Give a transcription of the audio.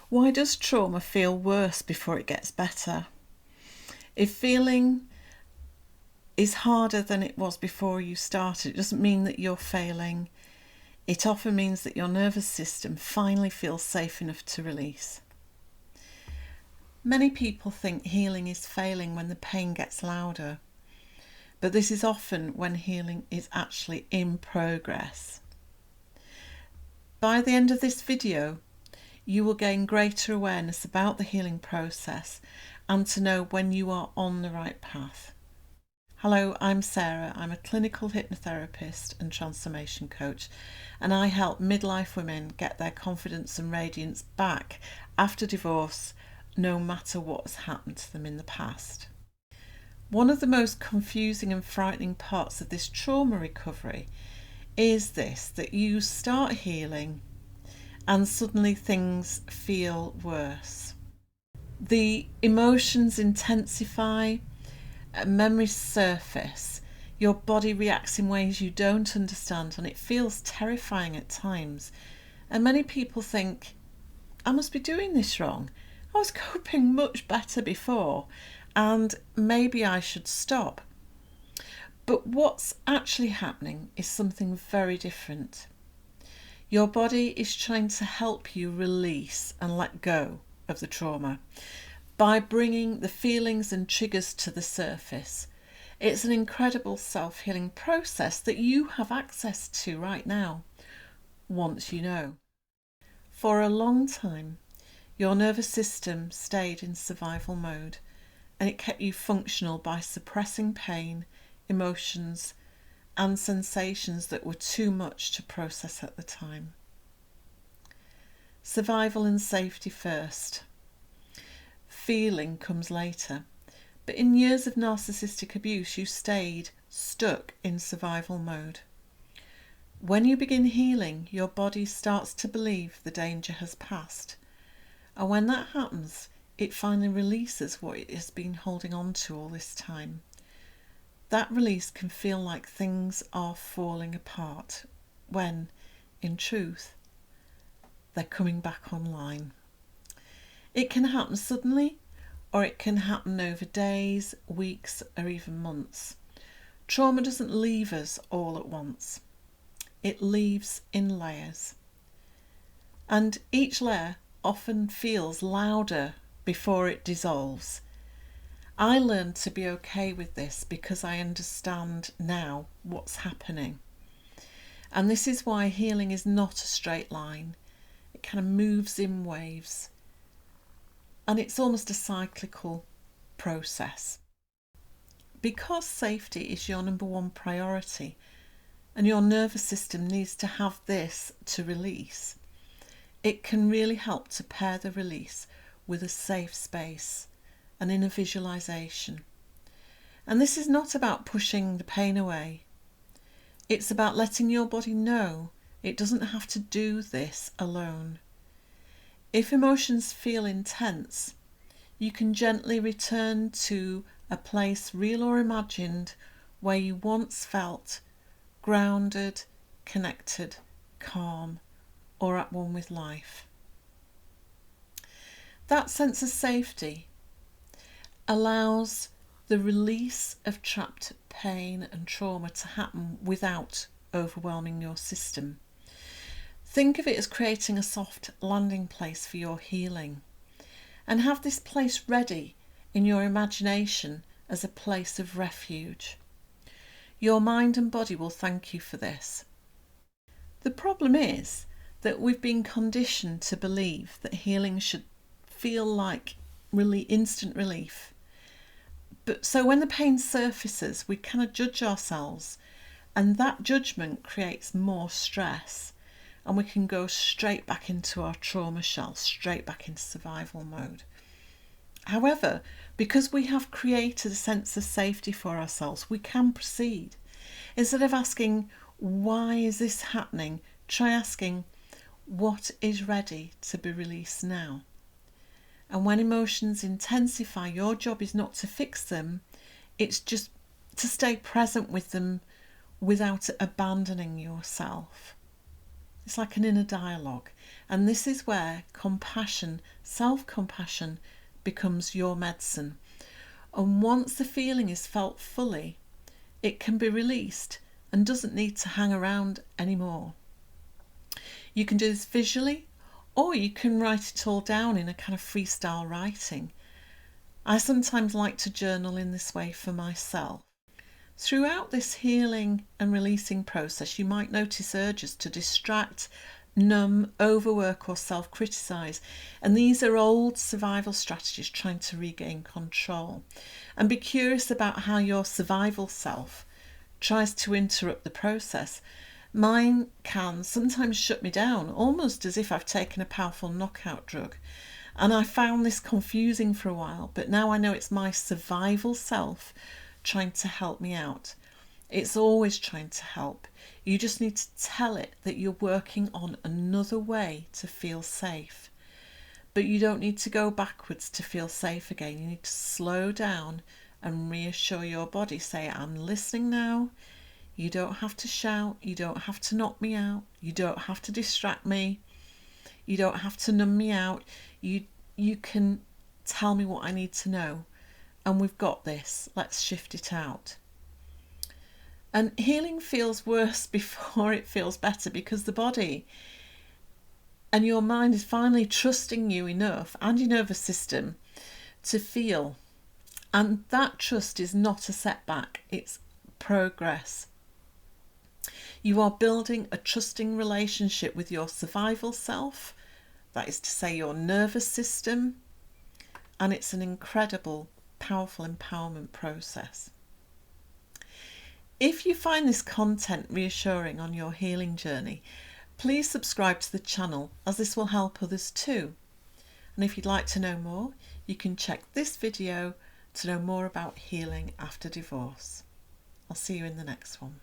Why does trauma feel worse before it gets better? If feeling is harder than it was before you started, it doesn't mean that you're failing. It often means that your nervous system finally feels safe enough to release. Many people think healing is failing when the pain gets louder, but this is often when healing is actually in progress. By the end of this video, you will gain greater awareness about the healing process and to know when you are on the right path. Hello, I'm Sarah. I'm a clinical hypnotherapist and transformation coach, and I help midlife women get their confidence and radiance back after divorce, no matter what has happened to them in the past. One of the most confusing and frightening parts of this trauma recovery is that you start healing and suddenly things feel worse. The emotions intensify, memories surface, your body reacts in ways you don't understand, and it feels terrifying at times. And many people think, I must be doing this wrong. I was coping much better before, and maybe I should stop. But what's actually happening is something very different. Your body is trying to help you release and let go of the trauma by bringing the feelings and triggers to the surface. It's an incredible self-healing process that you have access to right now, once you know. For a long time, your nervous system stayed in survival mode, and it kept you functional by suppressing pain, emotions, and sensations that were too much to process at the time. Survival and safety first. Feeling comes later. But in years of narcissistic abuse, you stayed stuck in survival mode. When you begin healing, your body starts to believe the danger has passed. And when that happens, it finally releases what it has been holding on to all this time. That release can feel like things are falling apart, when, in truth, they're coming back online. It can happen suddenly, or it can happen over days, weeks, or even months. Trauma doesn't leave us all at once. It leaves in layers. And each layer often feels louder before it dissolves. I learned to be okay with this because I understand now what's happening. And this is why healing is not a straight line. It kind of moves in waves. And it's almost a cyclical process. Because safety is your number one priority, and your nervous system needs to have this to release, it can really help to pair the release with a safe space and inner visualization. And this is not about pushing the pain away. It's about letting your body know it doesn't have to do this alone. If emotions feel intense, you can gently return to a place, real or imagined, where you once felt grounded, connected, calm, or at one with life. That sense of safety allows the release of trapped pain and trauma to happen without overwhelming your system. Think of it as creating a soft landing place for your healing, and have this place ready in your imagination as a place of refuge. Your mind and body will thank you for this. The problem is that we've been conditioned to believe that healing should feel like really instant relief. But so when the pain surfaces, we kind of judge ourselves, and that judgment creates more stress. And we can go straight back into our trauma shell, straight back into survival mode. However, because we have created a sense of safety for ourselves, we can proceed. Instead of asking, why is this happening? Try asking, what is ready to be released now? And when emotions intensify, your job is not to fix them, it's just to stay present with them without abandoning yourself. It's like an inner dialogue. And this is where compassion, self-compassion, becomes your medicine. And once the feeling is felt fully, it can be released and doesn't need to hang around anymore. You can do this visually, or you can write it all down in a kind of freestyle writing. I sometimes like to journal in this way for myself. Throughout this healing and releasing process, you might notice urges to distract, numb, overwork or self-criticise, and these are old survival strategies trying to regain control. And be curious about how your survival self tries to interrupt the process. Mine can sometimes shut me down, almost as if I've taken a powerful knockout drug. And I found this confusing for a while, but now I know it's my survival self trying to help me out. It's always trying to help. You just need to tell it that you're working on another way to feel safe. But you don't need to go backwards to feel safe again. You need to slow down and reassure your body. Say, I'm listening now. You don't have to shout. You don't have to knock me out. You don't have to distract me. You don't have to numb me out. You can tell me what I need to know. And we've got this. Let's shift it out. And healing feels worse before it feels better, because the body and your mind is finally trusting you enough, and your nervous system, to feel. And that trust is not a setback, it's progress. You are building a trusting relationship with your survival self, that is to say your nervous system, and it's an incredible, powerful empowerment process. If you find this content reassuring on your healing journey, please subscribe to the channel, as this will help others too. And if you'd like to know more, you can check this video to know more about healing after divorce. I'll see you in the next one.